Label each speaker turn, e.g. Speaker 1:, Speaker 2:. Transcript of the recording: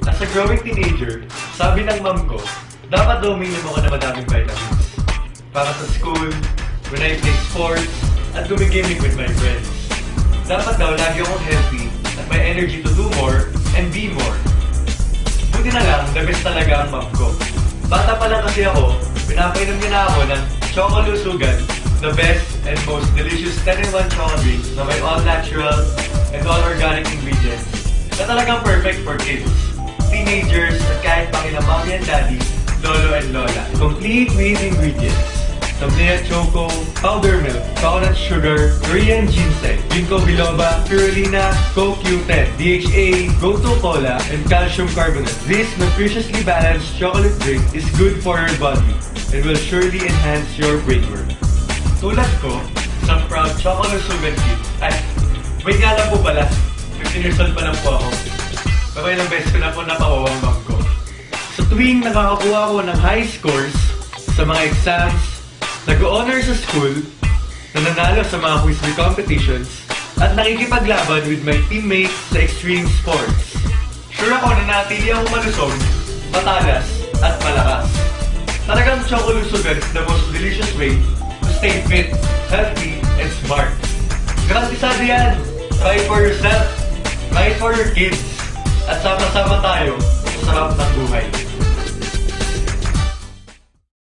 Speaker 1: As a growing teenager, sabi ng mom ko, dapat daw uminom ako na madaming vitamins. Para sa school, when I play sports, at gumigaming with my friends. Dapat daw lagi akong healthy at may energy to do more and be more. Buti na lang, the best talaga ang mom ko. Bata pa lang kasi ako, pinapainom niya na ako ng Choco Lusugan, the best and most delicious 10-in-1 choco drink na may all-natural and all-organic ingredients na talagang perfect for kids, teenagers, at kahit pa kina mommy and daddy, lolo and lola. Complete with ingredients. Tableya Choco, powder milk, coconut sugar, Korean ginseng, ginkgo biloba, spirulina, CoQ10, DHA, Gotu Cola, and calcium carbonate. This nutritiously balanced chocolate drink is good for your body and will surely enhance your brain work. Tulad ko, isang proud Choco Lusugan kid. Ay, wait nga lang po pala, 15 years old pa lang po ako. Kapag ilang beses ko na po napawawang mom ko. Sa tuwing nakakakuha ko ng high scores sa mga exams, nag-honor sa school, nananalo sa mga quiz competitions, at nakikipaglaban with my teammates sa extreme sports. Sure ako na natili akong malusog, matalas, at malakas. Talagang Choco Lusugan is the most delicious way to stay fit, healthy, and smart. Garantisado yan! Try for yourself, try for your kids, at sama-sama tayo sa sarap ng buhay.